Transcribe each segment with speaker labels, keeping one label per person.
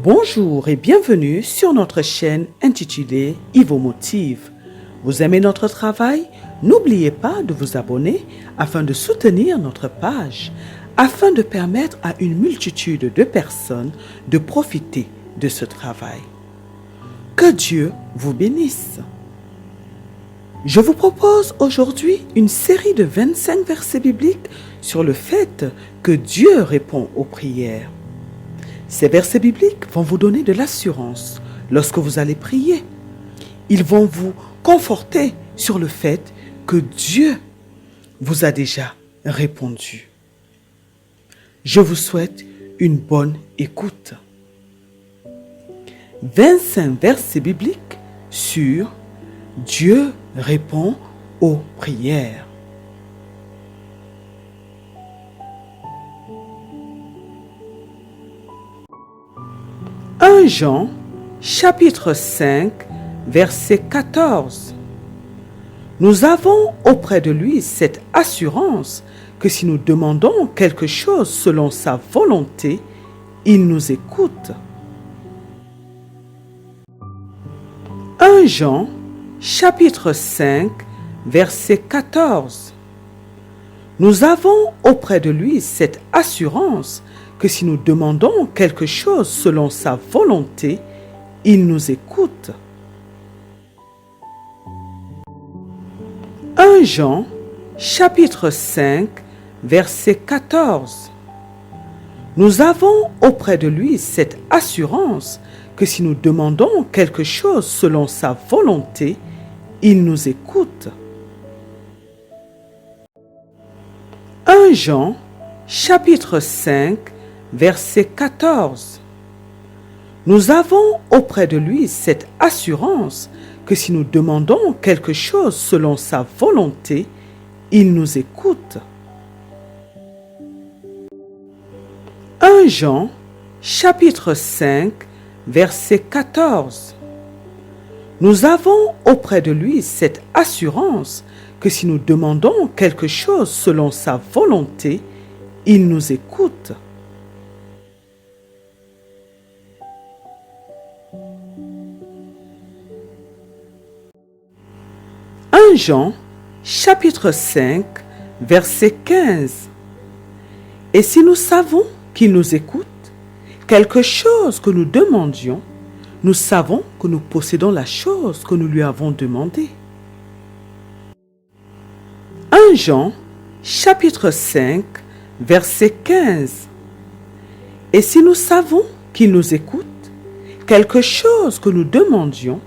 Speaker 1: Bonjour et bienvenue sur notre chaîne intitulée Ivo Motive. Vous aimez notre travail? N'oubliez pas de vous abonner afin de soutenir notre page, afin de permettre à une multitude de personnes de profiter de ce travail. Que Dieu vous bénisse. Je vous propose aujourd'hui une série de 25 versets bibliques sur le fait que Dieu répond aux prières. Ces versets bibliques vont vous donner de l'assurance lorsque vous allez prier. Ils vont vous conforter sur le fait que Dieu vous a déjà répondu. Je vous souhaite une bonne écoute. 25 versets bibliques sur Dieu répond aux prières. 1 Jean, chapitre 5, verset 14. Nous avons auprès de lui cette assurance que si nous demandons quelque chose selon sa volonté, il nous écoute. 1 Jean, chapitre 5, verset 14. Nous avons auprès de lui cette assurance que si nous demandons quelque chose selon sa volonté, il nous écoute. 1 Jean, chapitre 5, verset 14. Nous avons auprès de lui cette assurance que si nous demandons quelque chose selon sa volonté, il nous écoute. 1 Jean, chapitre 5, verset 14. Nous avons auprès de lui cette assurance que si nous demandons quelque chose selon sa volonté, il nous écoute. 1 Jean, chapitre 5, verset 14. Nous avons auprès de lui cette assurance que si nous demandons quelque chose selon sa volonté, il nous écoute. 1 Jean, chapitre 5, verset 15. Et si nous savons qu'il nous écoute, quelque chose que nous demandions, nous savons que nous possédons la chose que nous lui avons demandée. 1 Jean, chapitre 5, verset 15. Et si nous savons qu'il nous écoute, quelque chose que nous demandions,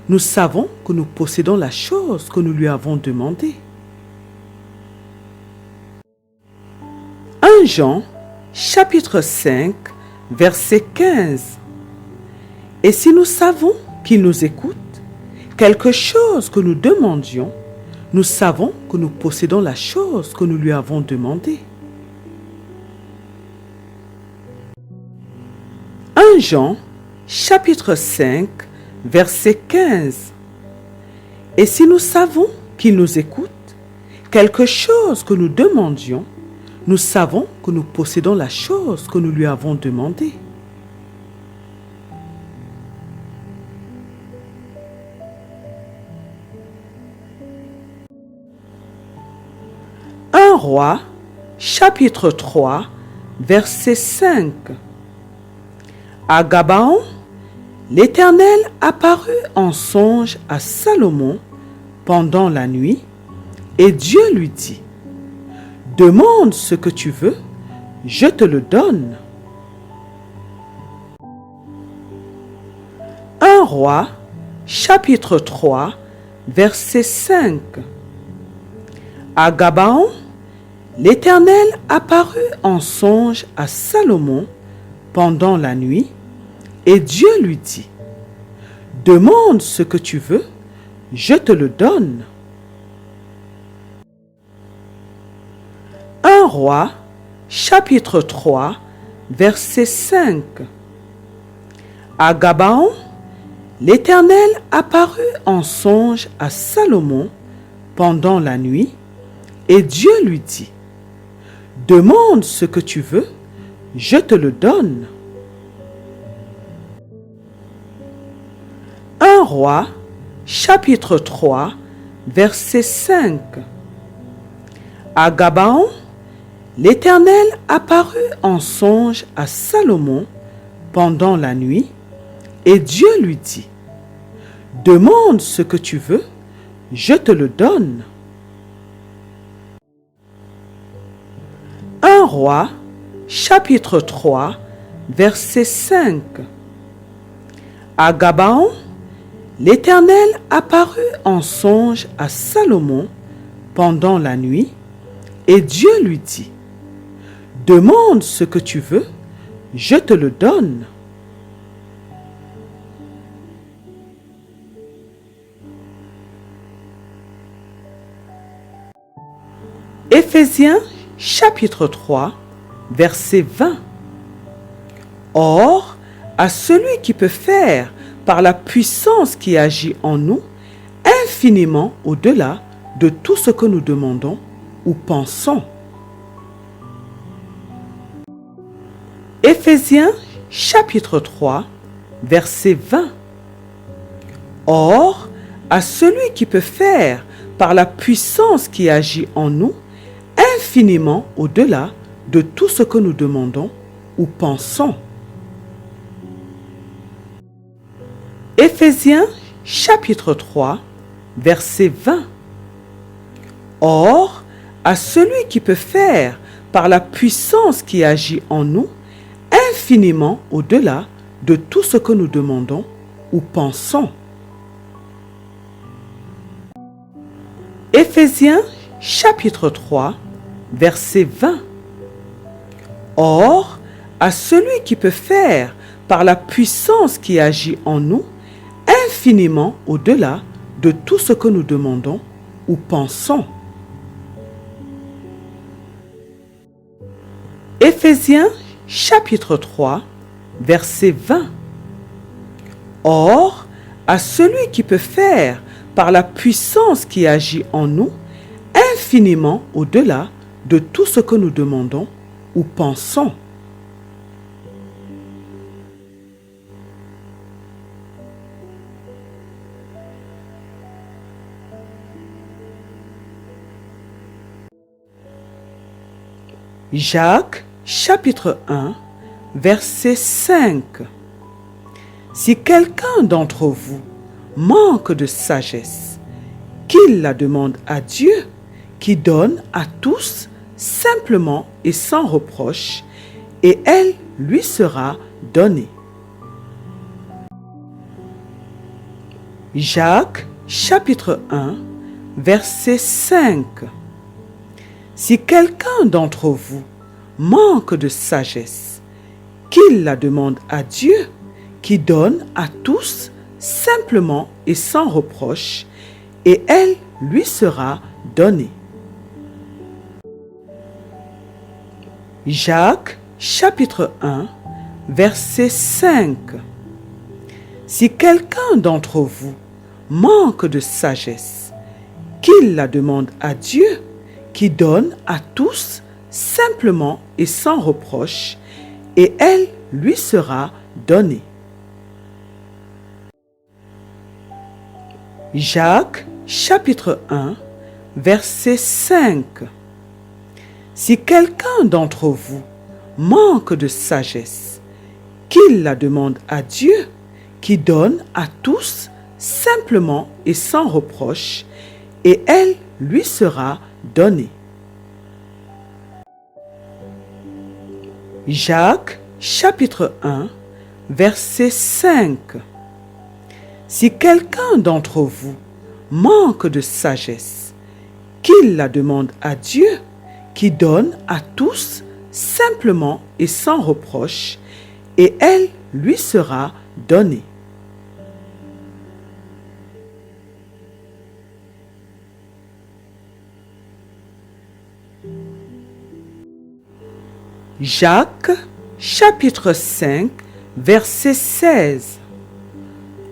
Speaker 1: nous savons que nous possédons la chose que nous lui avons demandée. 1 Jean, chapitre 5, verset 15. Et si nous savons qu'il nous écoute, quelque chose que nous demandions, nous savons que nous possédons la chose que nous lui avons demandée. 1 Jean, chapitre 5, verset 15. Et si nous savons qu'il nous écoute, quelque chose que nous demandions, nous savons que nous possédons la chose que nous lui avons demandée. 1 Roi, chapitre 3, verset 5. À Gabaon, l'Éternel apparut en songe à Salomon pendant la nuit, et Dieu lui dit: « Demande ce que tu veux, je te le donne. » 1 Roi, chapitre 3, verset 5. À Gabaon, l'Éternel apparut en songe à Salomon pendant la nuit, et Dieu lui dit: « Demande ce que tu veux, je te le donne. » 1 Roi, chapitre 3, verset 5. À Gabaon, l'Éternel apparut en songe à Salomon pendant la nuit, et Dieu lui dit: « Demande ce que tu veux, je te le donne. » Roi, chapitre 3, verset 5. À Gabaon, l'Éternel apparut en songe à Salomon pendant la nuit, et Dieu lui dit, « Demande ce que tu veux, je te le donne. » 1 Roi, chapitre 3, verset 5. À Gabaon, l'Éternel apparut en songe à Salomon pendant la nuit, et Dieu lui dit, « Demande ce que tu veux, je te le donne. » Éphésiens chapitre 3, verset 20. Or, à celui qui peut faire, par la puissance qui agit en nous, infiniment au-delà de tout ce que nous demandons ou pensons. Éphésiens chapitre 3, verset 20. Or, à celui qui peut faire, par la puissance qui agit en nous, infiniment au-delà de tout ce que nous demandons ou pensons. Éphésiens chapitre 3, verset 20. Or, à celui qui peut faire, par la puissance qui agit en nous, infiniment au-delà de tout ce que nous demandons ou pensons. Éphésiens chapitre 3, verset 20. Or, à celui qui peut faire, par la puissance qui agit en nous, infiniment au-delà de tout ce que nous demandons ou pensons. Éphésiens chapitre 3, verset 20. Or, à celui qui peut faire, par la puissance qui agit en nous, infiniment au-delà de tout ce que nous demandons ou pensons. Jacques, chapitre 1, verset 5. Si quelqu'un d'entre vous manque de sagesse, qu'il la demande à Dieu, qui donne à tous simplement et sans reproche, et elle lui sera donnée. Jacques, chapitre 1, verset 5. Si quelqu'un d'entre vous manque de sagesse, qu'il la demande à Dieu, qui donne à tous simplement et sans reproche, et elle lui sera donnée. Jacques, chapitre 1, verset 5. Si quelqu'un d'entre vous manque de sagesse, qu'il la demande à Dieu, qui donne à tous simplement et sans reproche, et elle lui sera donnée. Jacques, chapitre 1, verset 5. Si quelqu'un d'entre vous manque de sagesse, qu'il la demande à Dieu, qui donne à tous simplement et sans reproche, et elle lui sera donnée. Jacques, chapitre 1, verset 5. Si quelqu'un d'entre vous manque de sagesse, qu'il la demande à Dieu, qui donne à tous simplement et sans reproche, et elle lui sera donnée. Jacques, chapitre 5, verset 16.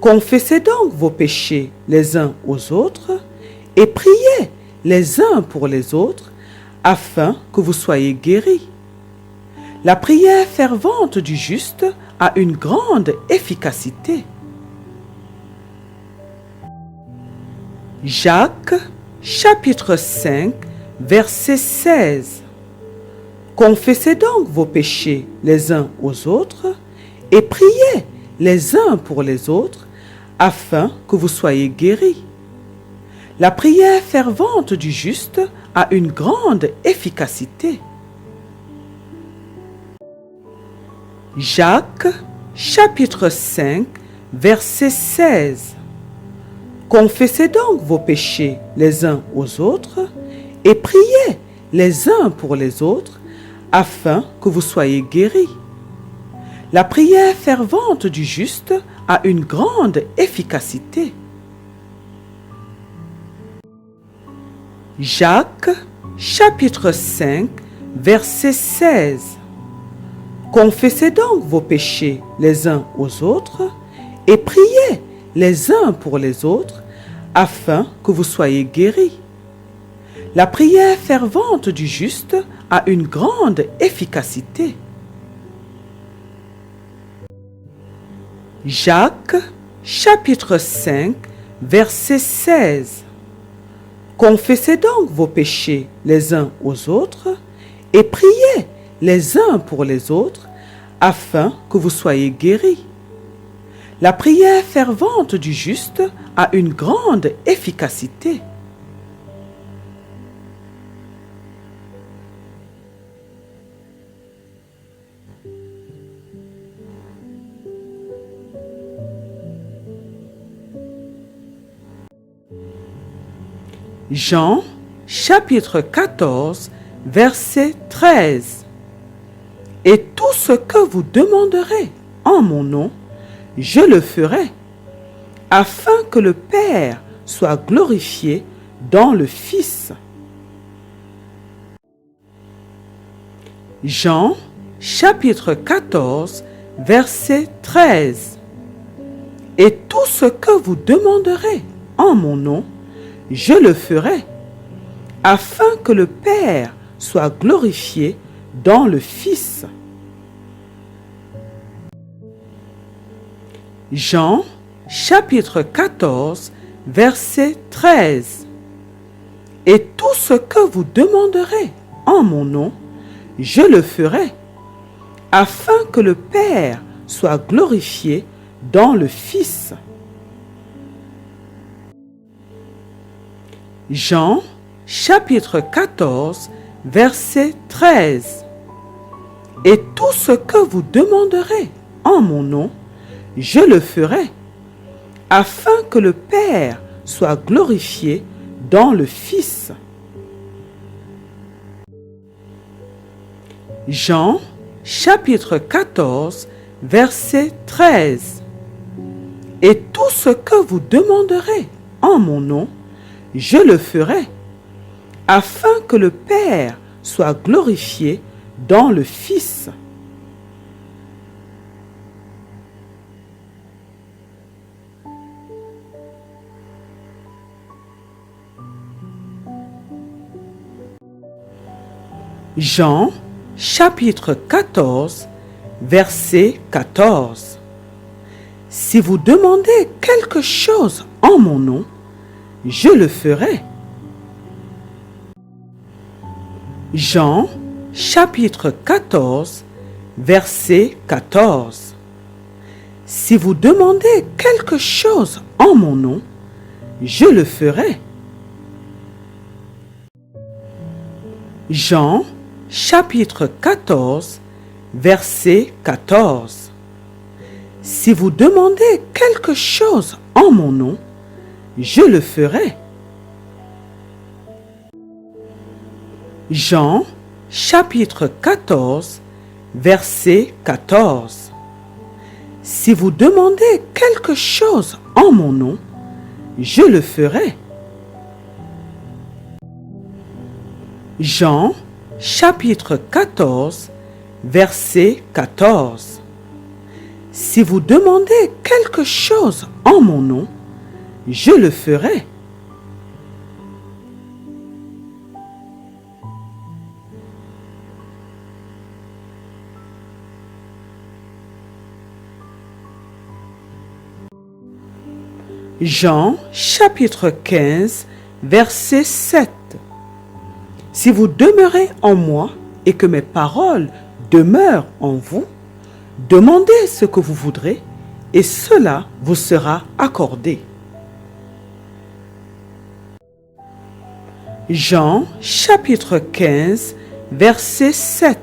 Speaker 1: Confessez donc vos péchés les uns aux autres et priez les uns pour les autres afin que vous soyez guéris. La prière fervente du juste a une grande efficacité. Jacques, chapitre 5, verset 16. Confessez donc vos péchés les uns aux autres et priez les uns pour les autres afin que vous soyez guéris. La prière fervente du juste a une grande efficacité. Jacques, chapitre 5, verset 16. Confessez donc vos péchés les uns aux autres et priez les uns pour les autres afin que vous soyez guéris. La prière fervente du juste a une grande efficacité. Jacques, chapitre 5, verset 16. Confessez donc vos péchés les uns aux autres et priez les uns pour les autres afin que vous soyez guéris. La prière fervente du juste a une grande efficacité. Jacques, chapitre 5, verset 16. Confessez donc vos péchés les uns aux autres et priez les uns pour les autres afin que vous soyez guéris. La prière fervente du juste a une grande efficacité. Jean, chapitre 14, verset 13. Et tout ce que vous demanderez en mon nom, je le ferai, afin que le Père soit glorifié dans le Fils. Jean, chapitre 14, verset 13. Et tout ce que vous demanderez en mon nom, je le ferai, afin que le Père soit glorifié dans le Fils. Jean, chapitre 14, verset 13. Et tout ce que vous demanderez en mon nom, je le ferai, afin que le Père soit glorifié dans le Fils. Jean, chapitre 14, verset 13. Et tout ce que vous demanderez en mon nom, je le ferai, afin que le Père soit glorifié dans le Fils. Jean, chapitre 14, verset 13. Et tout ce que vous demanderez en mon nom, je le ferai, afin que le Père soit glorifié dans le Fils. Jean, chapitre 14, verset 14. Si vous demandez quelque chose en mon nom, je le ferai. Jean, chapitre 14, verset 14. Si vous demandez quelque chose en mon nom, je le ferai. Jean, chapitre 14, verset 14. Si vous demandez quelque chose en mon nom, je le ferai. Jean, chapitre 14, verset 14. Si vous demandez quelque chose en mon nom, je le ferai. Jean, chapitre 14, verset 14. Si vous demandez quelque chose en mon nom, je le ferai. Jean chapitre 15, verset 7. Si vous demeurez en moi et que mes paroles demeurent en vous, demandez ce que vous voudrez et cela vous sera accordé. Jean chapitre 15, verset 7.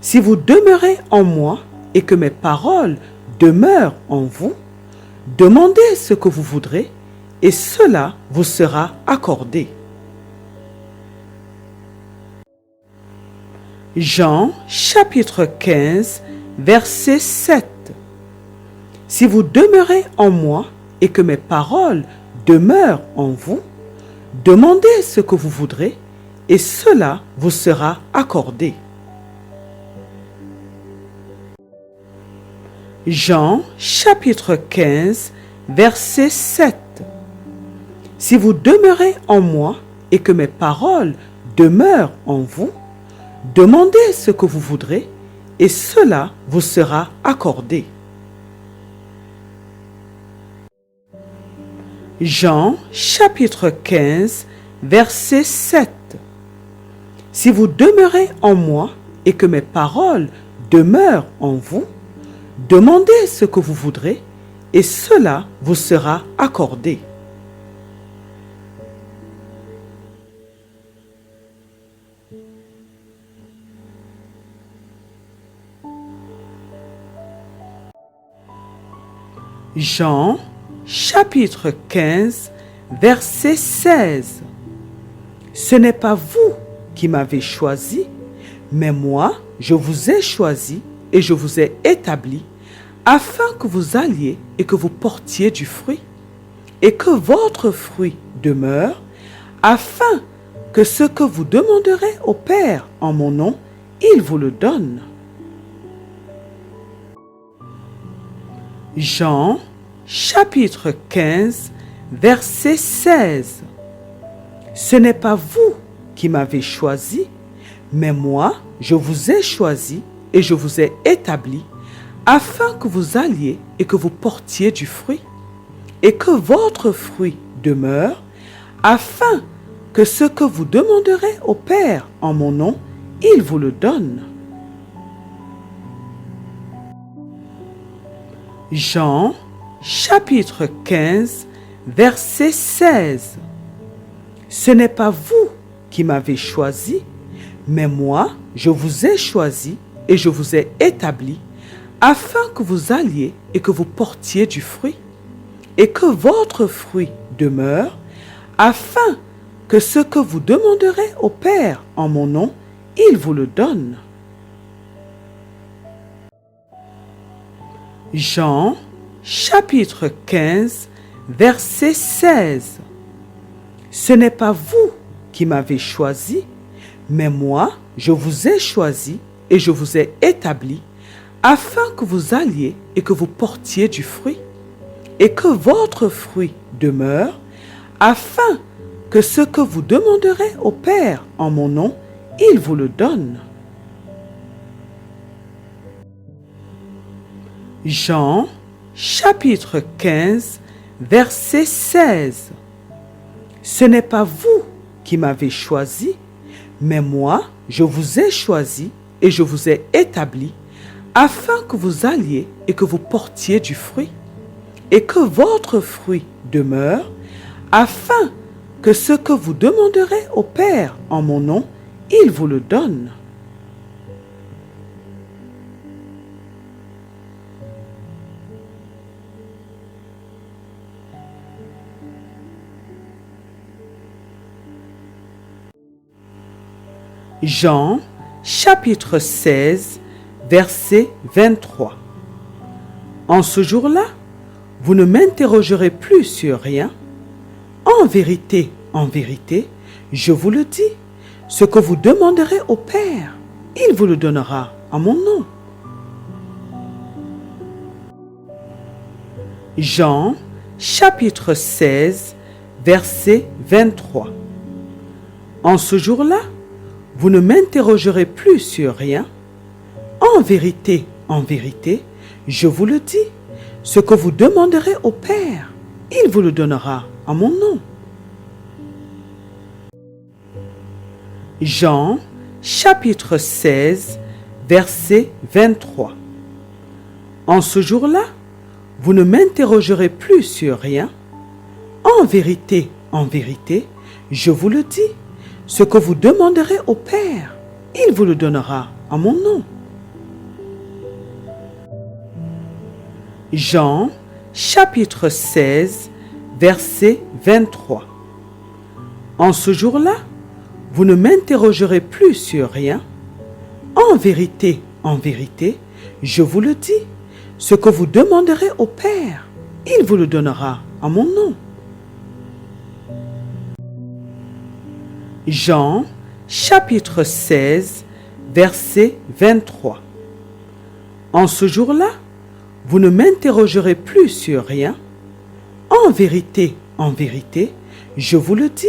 Speaker 1: Si vous demeurez en moi et que mes paroles demeurent en vous, demandez ce que vous voudrez et cela vous sera accordé. Jean chapitre 15, verset 7. Si vous demeurez en moi et que mes paroles demeurent en vous, demandez ce que vous voudrez et cela vous sera accordé. Jean chapitre 15, verset 7. Si vous demeurez en moi et que mes paroles demeurent en vous, demandez ce que vous voudrez et cela vous sera accordé. Jean chapitre 15, verset 7. Si vous demeurez en moi et que mes paroles demeurent en vous, demandez ce que vous voudrez et cela vous sera accordé. Jean chapitre 15, verset 16. Ce n'est pas vous qui m'avez choisi, mais moi, je vous ai choisi et je vous ai établi afin que vous alliez et que vous portiez du fruit, et que votre fruit demeure, afin que ce que vous demanderez au Père en mon nom, il vous le donne. Jean chapitre 15, verset 16. Ce n'est pas vous qui m'avez choisi, mais moi, je vous ai choisi et je vous ai établi afin que vous alliez et que vous portiez du fruit, et que votre fruit demeure, afin que ce que vous demanderez au Père en mon nom, il vous le donne. Jean chapitre 15, verset 16. Ce n'est pas vous qui m'avez choisi, mais moi, je vous ai choisi et je vous ai établi afin que vous alliez et que vous portiez du fruit, et que votre fruit demeure, afin que ce que vous demanderez au Père en mon nom, il vous le donne. Jean chapitre 15, verset 16. Ce n'est pas vous qui m'avez choisi, mais moi, je vous ai choisi et je vous ai établi afin que vous alliez et que vous portiez du fruit, et que votre fruit demeure, afin que ce que vous demanderez au Père en mon nom, il vous le donne. Jean chapitre 15, verset 16. Ce n'est pas vous qui m'avez choisi, mais moi, je vous ai choisi et je vous ai établi afin que vous alliez et que vous portiez du fruit, et que votre fruit demeure, afin que ce que vous demanderez au Père en mon nom, il vous le donne. Jean chapitre 16, verset 23. En ce jour-là, vous ne m'interrogerez plus sur rien. En vérité, je vous le dis, ce que vous demanderez au Père, il vous le donnera en mon nom. Jean chapitre 16, verset 23. En ce jour-là, vous ne m'interrogerez plus sur rien. En vérité, je vous le dis, ce que vous demanderez au Père, il vous le donnera en mon nom. Jean, chapitre 16, verset 23. En ce jour-là, vous ne m'interrogerez plus sur rien. En vérité, je vous le dis, ce que vous demanderez au Père, il vous le donnera en mon nom. Jean, chapitre 16, verset 23. En ce jour-là, vous ne m'interrogerez plus sur rien. En vérité, je vous le dis, ce que vous demanderez au Père, il vous le donnera en mon nom. Jean, chapitre 16, verset 23. En ce jour-là, vous ne m'interrogerez plus sur rien. En vérité, je vous le dis,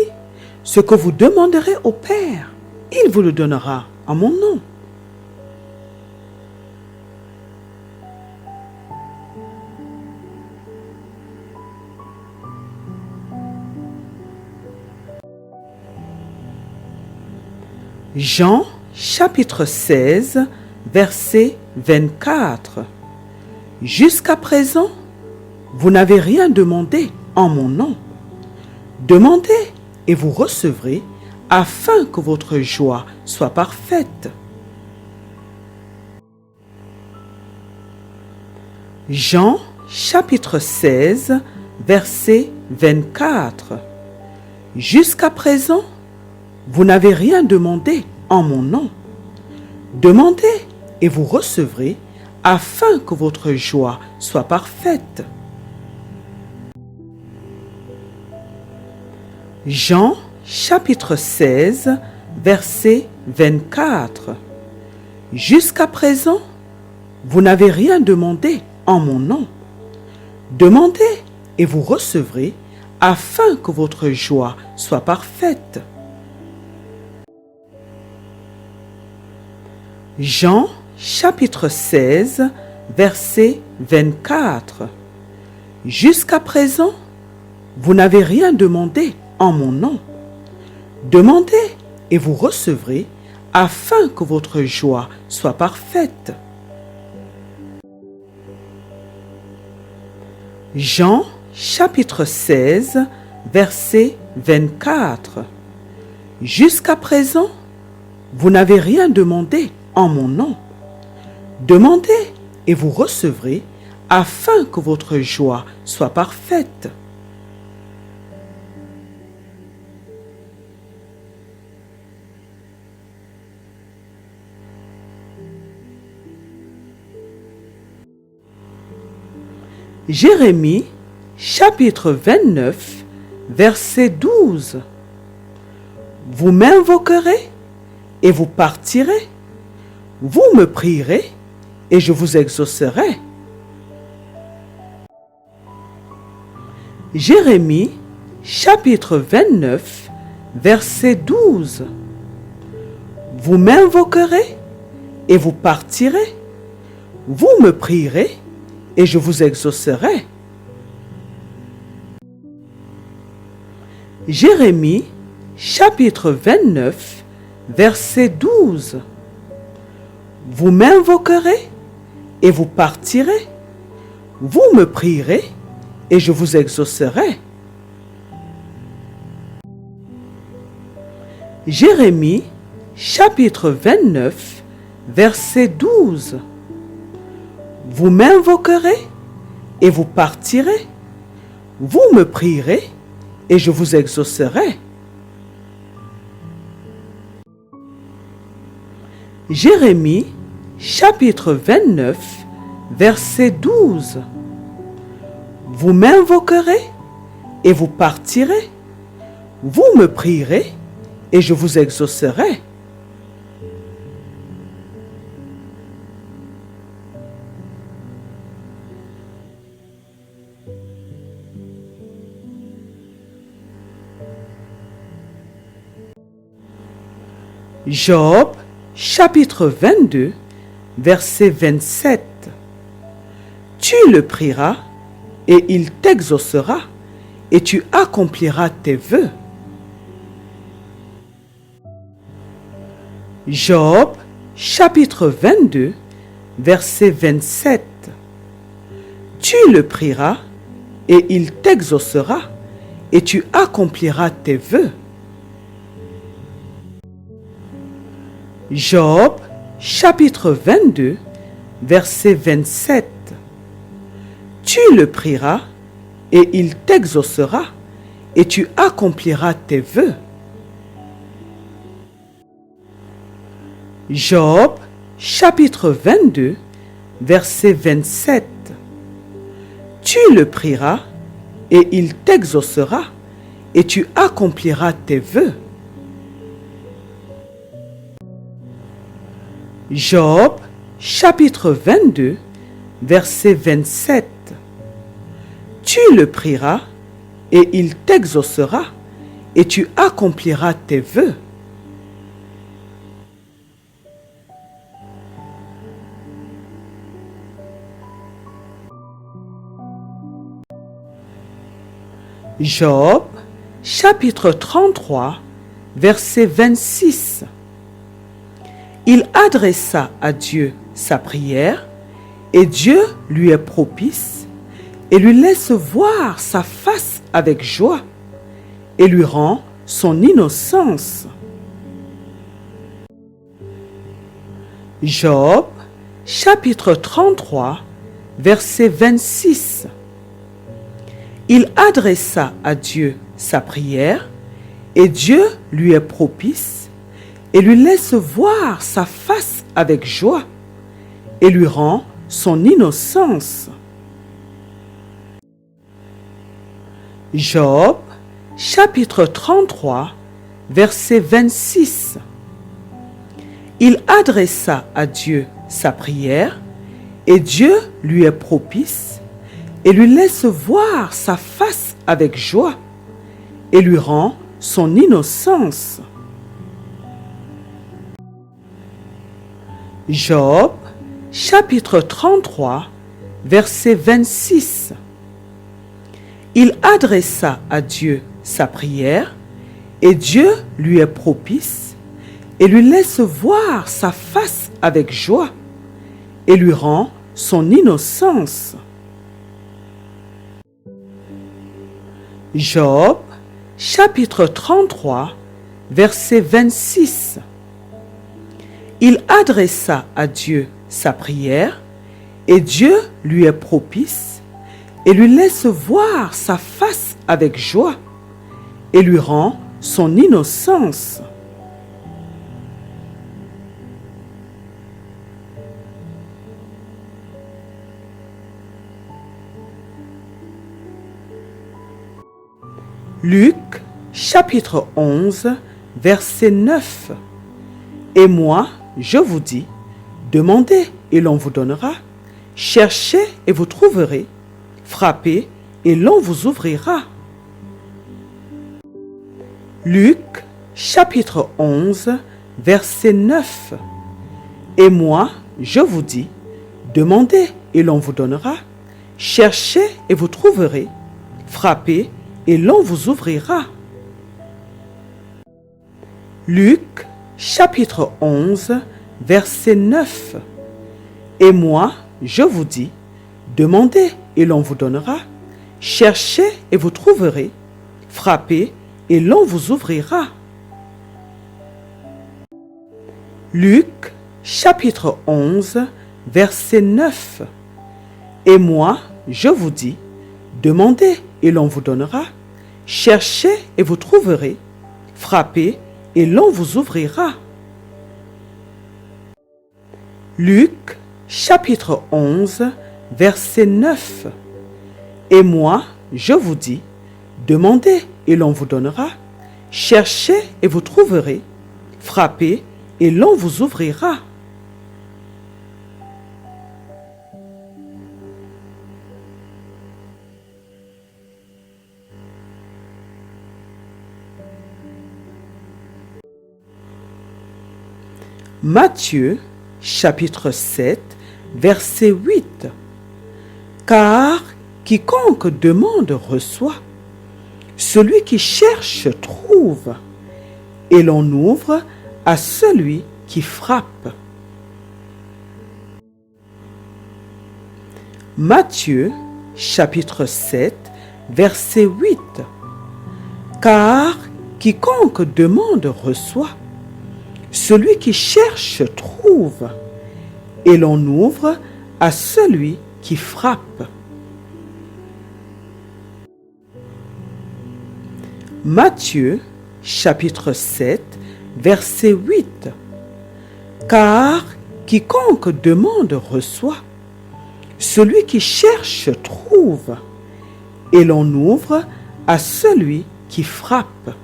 Speaker 1: ce que vous demanderez au Père, il vous le donnera en mon nom. Jean, chapitre 16, verset 24. Jusqu'à présent, vous n'avez rien demandé en mon nom. Demandez et vous recevrez, afin que votre joie soit parfaite. Jean, chapitre 16, verset 24. Jusqu'à présent, vous n'avez rien demandé en mon nom. Demandez et vous recevrez, afin que votre joie soit parfaite. Jean, chapitre 16, verset 24. Jusqu'à présent, vous n'avez rien demandé en mon nom. Demandez et vous recevrez, afin que votre joie soit parfaite. Jean, chapitre 16, verset 24. Jusqu'à présent, vous n'avez rien demandé en mon nom. Demandez et vous recevrez, afin que votre joie soit parfaite. Jean, chapitre 16, verset 24. Jusqu'à présent, vous n'avez rien demandé en mon nom. Demandez et vous recevrez, afin que votre joie soit parfaite. Jérémie, chapitre 29, verset 12. Vous m'invoquerez et vous partirez. Vous me prierez et je vous exaucerai. Jérémie, chapitre 29, verset 12. Vous m'invoquerez et vous partirez. Vous me prierez et je vous exaucerai. Jérémie, chapitre 29, verset 12. Vous m'invoquerez et vous partirez. Vous me prierez et je vous exaucerai. Jérémie, chapitre 29, verset 12. Vous m'invoquerez et vous partirez. Vous me prierez et je vous exaucerai. Jérémie, chapitre 29, verset 12. Vous m'invoquerez et vous partirez. Vous me prierez et je vous exaucerai. Job, chapitre 22, verset 27. Tu le prieras et il t'exaucera et tu accompliras tes vœux. Job, chapitre 22, verset 27. Tu le prieras et il t'exaucera et tu accompliras tes vœux. Job, chapitre 22, verset 27. Tu le prieras et il t'exaucera et tu accompliras tes vœux. Job, chapitre 22, verset 27. Tu le prieras et il t'exaucera et tu accompliras tes vœux. Job, chapitre 22, verset 27. Tu le prieras et il t'exaucera et tu accompliras tes vœux. Job, chapitre 33, verset 26. Il adressa à Dieu sa prière, et Dieu lui est propice, et lui laisse voir sa face avec joie, et lui rend son innocence. Job, chapitre 33, verset 26. Il adressa à Dieu sa prière, et Dieu lui est propice, et lui laisse voir sa face avec joie, et lui rend son innocence. Job, chapitre 33, verset 26. Il adressa à Dieu sa prière, et Dieu lui est propice, et lui laisse voir sa face avec joie, et lui rend son innocence. Job, chapitre 33, verset 26. Il adressa à Dieu sa prière, et Dieu lui est propice, et lui laisse voir sa face avec joie, et lui rend son innocence. Job, chapitre 33, verset 26. Il adressa à Dieu sa prière, et Dieu lui est propice, et lui laisse voir sa face avec joie, et lui rend son innocence. Luc, chapitre 11, verset 9. Et moi, je vous dis, demandez et l'on vous donnera, cherchez et vous trouverez, frappez et l'on vous ouvrira. Luc, chapitre 11, verset 9. Et moi, je vous dis, demandez et l'on vous donnera, cherchez et vous trouverez, frappez et l'on vous ouvrira. Luc, chapitre 11, verset 9. Et moi, je vous dis, demandez et l'on vous donnera, cherchez et vous trouverez, frappez et l'on vous ouvrira. Luc, chapitre 11, verset 9. Et moi, je vous dis, demandez et l'on vous donnera, cherchez et vous trouverez, frappez et l'on vous ouvrira. Luc, chapitre 11, verset 9. Et moi, je vous dis, demandez et l'on vous donnera, cherchez et vous trouverez, frappez et l'on vous ouvrira. Matthieu, chapitre 7, verset 8. Car quiconque demande reçoit, Celui qui cherche trouve, et l'on ouvre à celui qui frappe. Matthieu, chapitre 7, verset 8. Car quiconque demande reçoit, celui qui cherche trouve, et l'on ouvre à celui qui frappe. Matthieu, chapitre 7, verset 8. Car quiconque demande reçoit, celui qui cherche trouve, et l'on ouvre à celui qui frappe.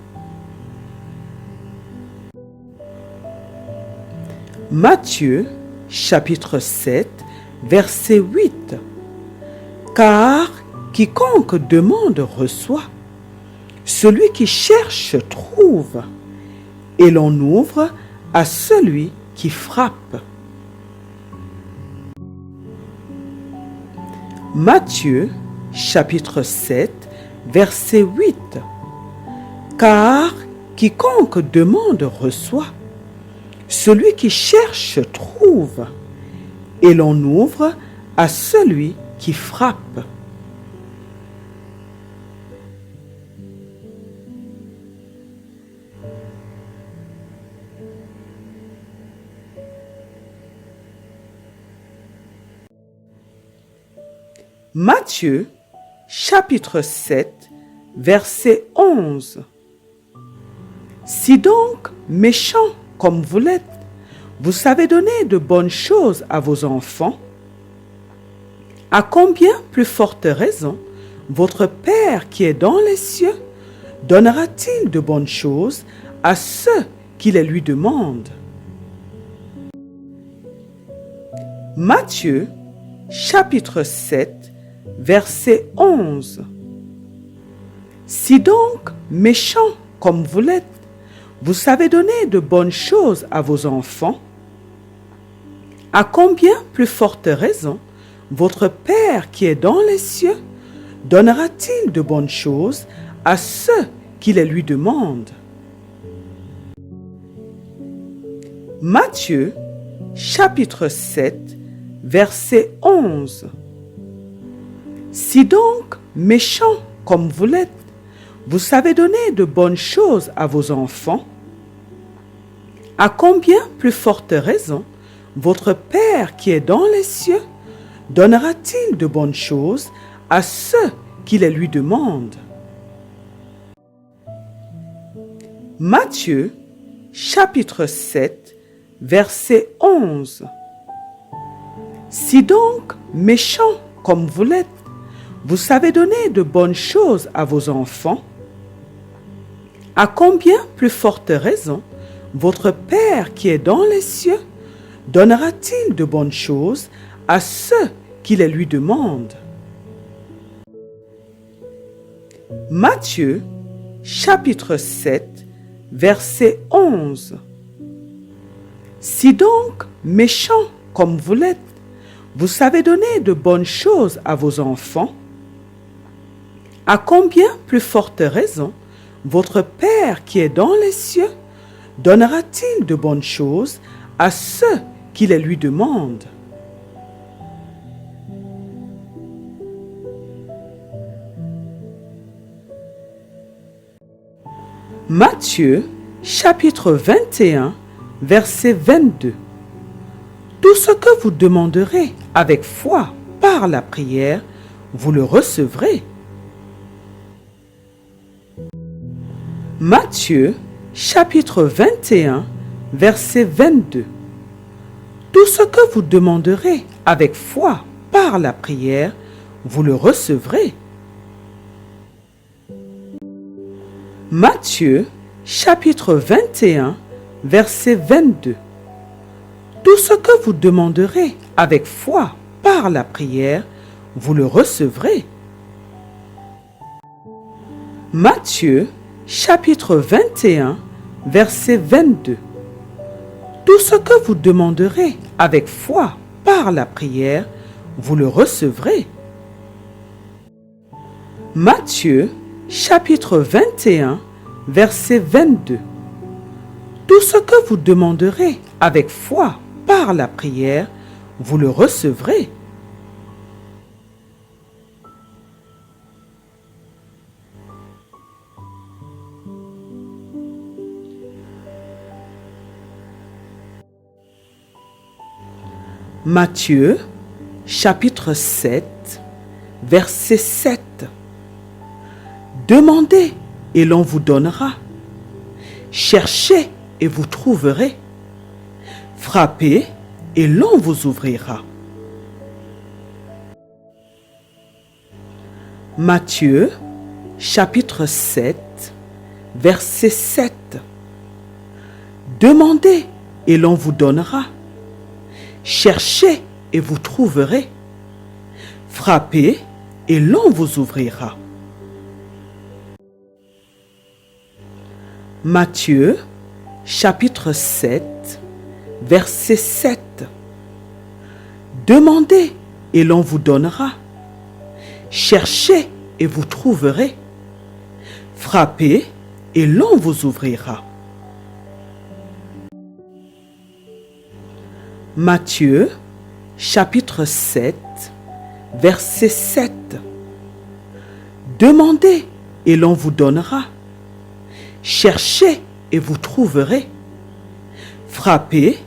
Speaker 1: Matthieu, chapitre 7, verset 8. Car quiconque demande reçoit, celui qui cherche trouve, et l'on ouvre à celui qui frappe. Matthieu, chapitre 7, verset 8. Car quiconque demande reçoit, celui qui cherche trouve, et l'on ouvre à celui qui frappe. Matthieu, chapitre 7, verset 11. Si donc, méchants comme vous l'êtes, vous savez donner de bonnes choses à vos enfants, à combien plus forte raison votre Père qui est dans les cieux donnera-t-il de bonnes choses à ceux qui les lui demandent? Matthieu, chapitre 7, verset 11. Si donc, méchants comme vous l'êtes, vous savez donner de bonnes choses à vos enfants, à combien plus forte raison votre Père qui est dans les cieux donnera-t-il de bonnes choses à ceux qui les lui demandent? Matthieu, chapitre 7, verset 11. Si donc, méchants comme vous l'êtes, vous savez donner de bonnes choses à vos enfants, à combien plus forte raison votre Père qui est dans les cieux donnera-t-il de bonnes choses à ceux qui les lui demandent? Matthieu, chapitre 7, verset 11. Si donc, méchants comme vous l'êtes, vous savez donner de bonnes choses à vos enfants, à combien plus forte raison votre Père qui est dans les cieux donnera-t-il de bonnes choses à ceux qui les lui demandent? Matthieu, chapitre 7, verset 11. Si donc, méchants comme vous l'êtes, vous savez donner de bonnes choses à vos enfants, à combien plus forte raison votre Père qui est dans les cieux donnera-t-il de bonnes choses à ceux qui les lui demandent? Matthieu, chapitre 21, verset 22. Tout ce que vous demanderez avec foi par la prière, vous le recevrez. Matthieu, chapitre 21, verset 22. Tout ce que vous demanderez avec foi par la prière, vous le recevrez. Matthieu, chapitre 21, verset 22. Tout ce que vous demanderez avec foi par la prière, vous le recevrez. Matthieu, chapitre 21, verset 22. Tout ce que vous demanderez avec foi par la prière, vous le recevrez. Matthieu, chapitre 21, verset 22. Tout ce que vous demanderez avec foi par la prière, vous le recevrez. Matthieu, chapitre 7, verset 7. Demandez et l'on vous donnera. Cherchez et vous trouverez. Frappez et l'on vous ouvrira. Matthieu, chapitre 7, verset 7. Demandez et l'on vous donnera. Cherchez et vous trouverez. Frappez et l'on vous ouvrira. Matthieu, chapitre 7, verset 7. Demandez et l'on vous donnera. Cherchez et vous trouverez. Frappez et l'on vous ouvrira. Matthieu, chapitre 7, verset 7. Demandez et l'on vous donnera. Cherchez et vous trouverez. Frappez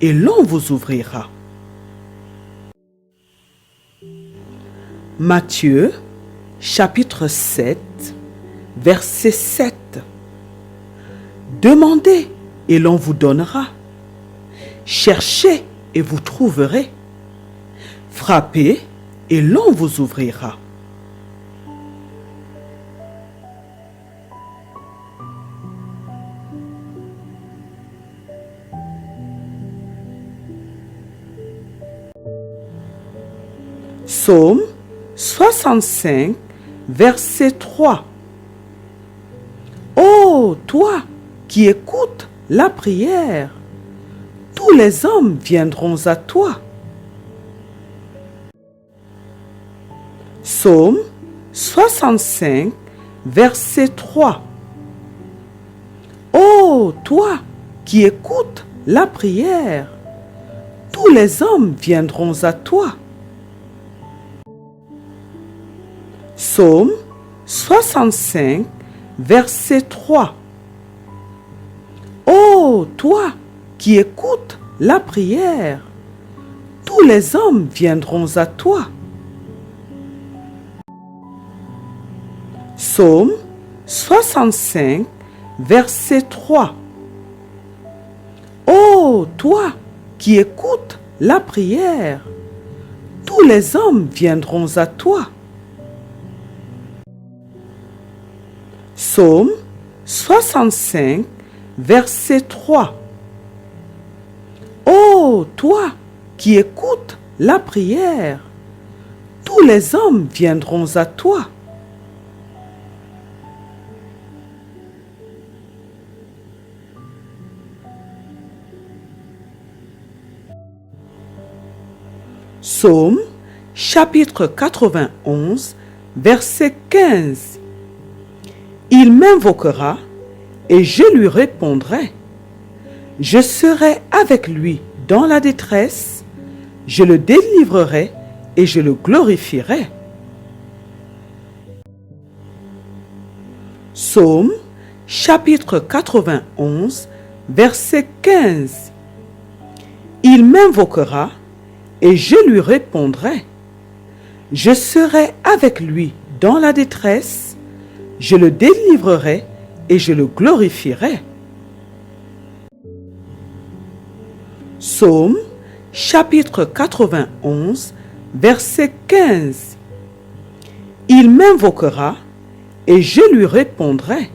Speaker 1: et l'on vous ouvrira. Matthieu, chapitre 7, verset 7. Demandez et l'on vous donnera. Cherchez et vous trouverez. Frappez et l'on vous ouvrira. Psaume 65, verset 3. Ô toi qui écoutes la prière, tous les hommes viendront à toi. Psaume 65, verset 3. Ô toi qui écoutes la prière, tous les hommes viendront à toi. Psaume 65, verset 3. Ô toi qui écoutes la prière, tous les hommes viendront à toi. Psaume 65, verset 3. Ô toi qui écoutes la prière, tous les hommes viendront à toi. Psaume 65, verset 3. Ô toi qui écoutes la prière, tous les hommes viendront à toi. Psaume, chapitre 91, verset 15. Il m'invoquera et je lui répondrai. Je serai avec lui dans la détresse, je le délivrerai et je le glorifierai. Psaume, chapitre 91, verset 15. Il m'invoquera et je lui répondrai. Je serai avec lui dans la détresse, je le délivrerai et je le glorifierai. Psaume, chapitre 91, verset 15. Il m'invoquera et je lui répondrai.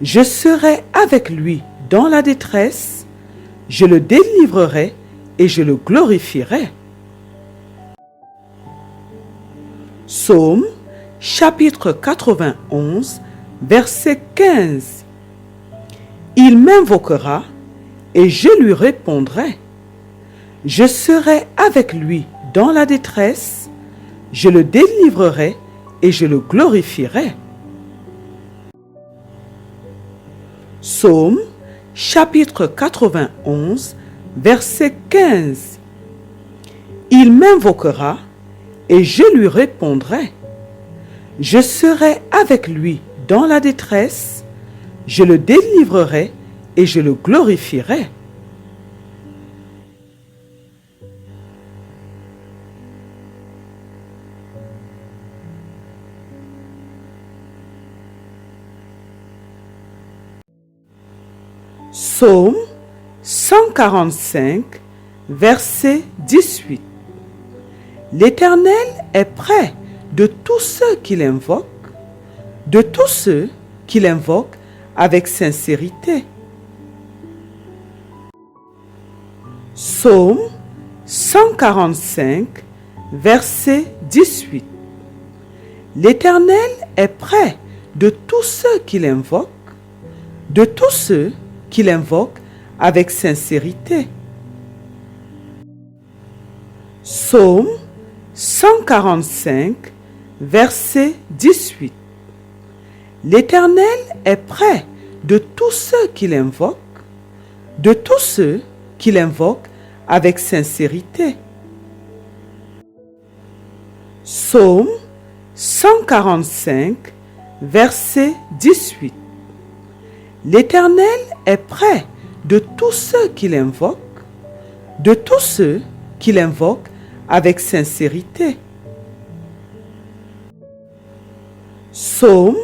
Speaker 1: Je serai avec lui dans la détresse, je le délivrerai et je le glorifierai. Psaume, chapitre 91, verset 15. Il m'invoquera et je lui répondrai. Je serai avec lui dans la détresse, je le délivrerai et je le glorifierai. Psaume chapitre 91, verset 15. Il m'invoquera et je lui répondrai. Je serai avec lui dans la détresse, je le délivrerai et je le glorifierai. Psaume 145, verset 18. L'Éternel est près de tous ceux qui l'invoquent, de tous ceux qui l'invoquent avec sincérité. Psaume 145, verset 18. L'Éternel est près de tous ceux qui l'invoquent, de tous ceux qui l'invoquent avec sincérité. Psaume 145, verset 18. L'Éternel est près de tous ceux qui l'invoquent, de tous ceux qui l'invoquent avec sincérité. Psaume 145, verset 18. L'Éternel est près de tous ceux qui l'invoquent, de tous ceux qui l'invoquent avec sincérité. Psaume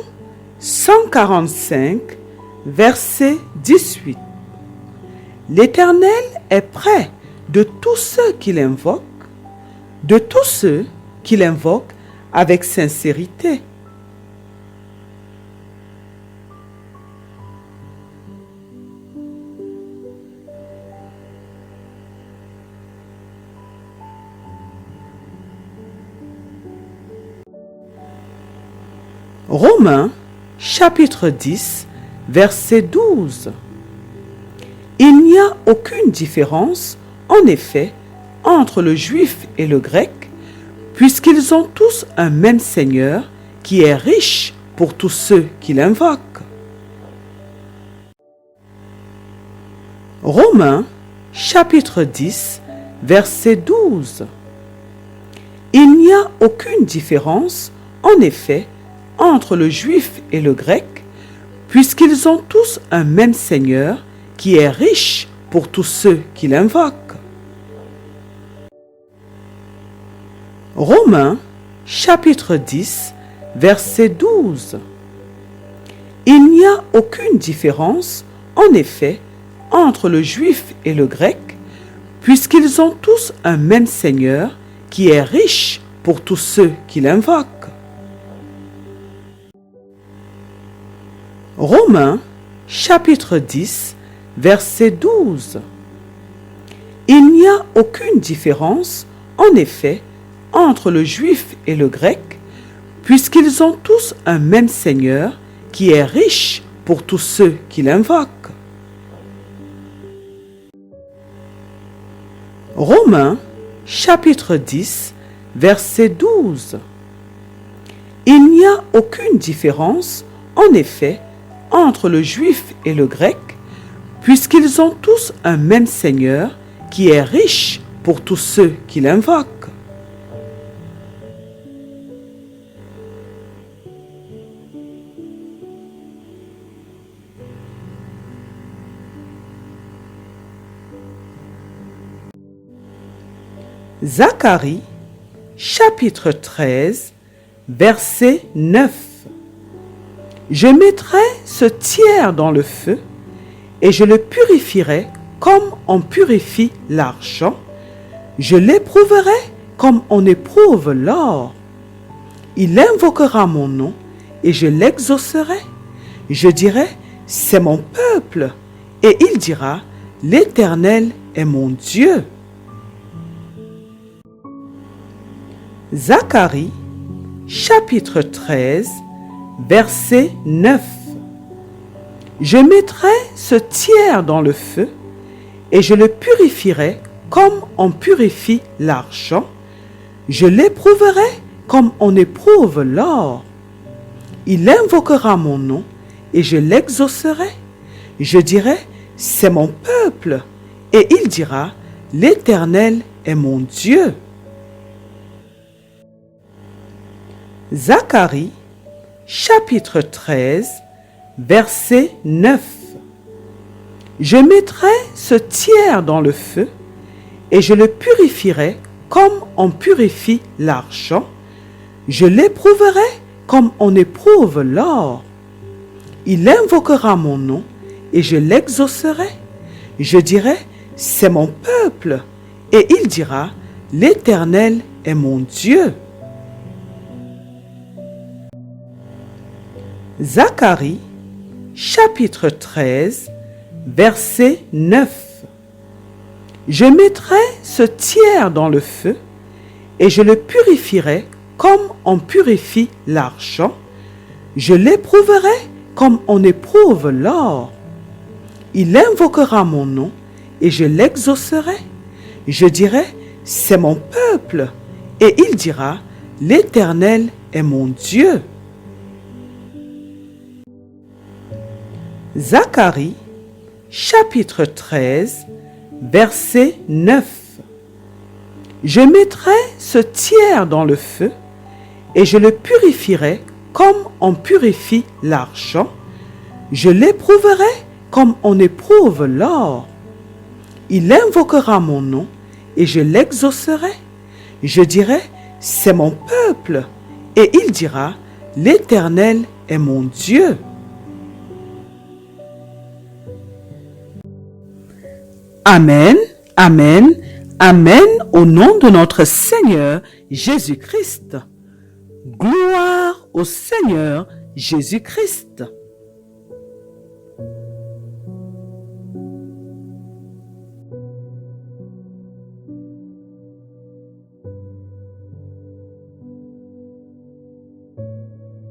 Speaker 1: 145, verset 18. L'Éternel est près de tous ceux qui l'invoquent, de tous ceux qui l'invoquent avec sincérité. Romains, chapitre 10, verset 12. Il n'y a aucune différence, en effet, entre le juif et le grec, puisqu'ils ont tous un même Seigneur qui est riche pour tous ceux qui l'invoquent. Romains, chapitre 10, verset 12. Il n'y a aucune différence, en effet, entre le juif et le grec, puisqu'ils ont tous un même Seigneur qui est riche pour tous ceux qui l'invoquent. Romains, chapitre 10, verset 12. Il n'y a aucune différence, en effet, entre le juif et le grec, puisqu'ils ont tous un même Seigneur qui est riche pour tous ceux qui l'invoquent. Romains, chapitre 10, verset 12. Il n'y a aucune différence, en effet, entre le juif et le grec, puisqu'ils ont tous un même Seigneur qui est riche pour tous ceux qui l'invoquent. Romains, chapitre 10, verset 12. Il n'y a aucune différence, en effet, entre le juif et le grec, puisqu'ils ont tous un même Seigneur qui est riche pour tous ceux qui l'invoquent. Zacharie, chapitre 13, verset 9. Je mettrai ce tiers dans le feu et je le purifierai comme on purifie l'argent. Je l'éprouverai comme on éprouve l'or. Il invoquera mon nom et je l'exaucerai. Je dirai, c'est mon peuple. Et il dira, l'Éternel est mon Dieu. Zacharie, chapitre 13, verset 9. Je mettrai ce tiers dans le feu et je le purifierai comme on purifie l'argent. Je l'éprouverai comme on éprouve l'or. Il invoquera mon nom et je l'exaucerai. Je dirai, c'est mon peuple. Et il dira, l'Éternel est mon Dieu. Zacharie, chapitre 13, verset 9. Je mettrai ce tiers dans le feu, et je le purifierai comme on purifie l'argent. Je l'éprouverai comme on éprouve l'or. Il invoquera mon nom, et je l'exaucerai. Je dirai, c'est mon peuple. Et il dira, l'Éternel est mon Dieu. Zacharie, chapitre 13, verset 9. Je mettrai ce tiers dans le feu, et je le purifierai comme on purifie l'argent. Je l'éprouverai comme on éprouve l'or. Il invoquera mon nom, et je l'exaucerai. Je dirai, c'est mon peuple. Et il dira, l'Éternel est mon Dieu. Zacharie, chapitre 13, verset 9. Je mettrai ce tiers dans le feu, et je le purifierai comme on purifie l'argent. Je l'éprouverai comme on éprouve l'or. Il invoquera mon nom, et je l'exaucerai. Je dirai, c'est mon peuple. Et il dira, l'Éternel est mon Dieu. Amen, amen, amen au nom de notre Seigneur Jésus-Christ. Gloire au Seigneur Jésus-Christ.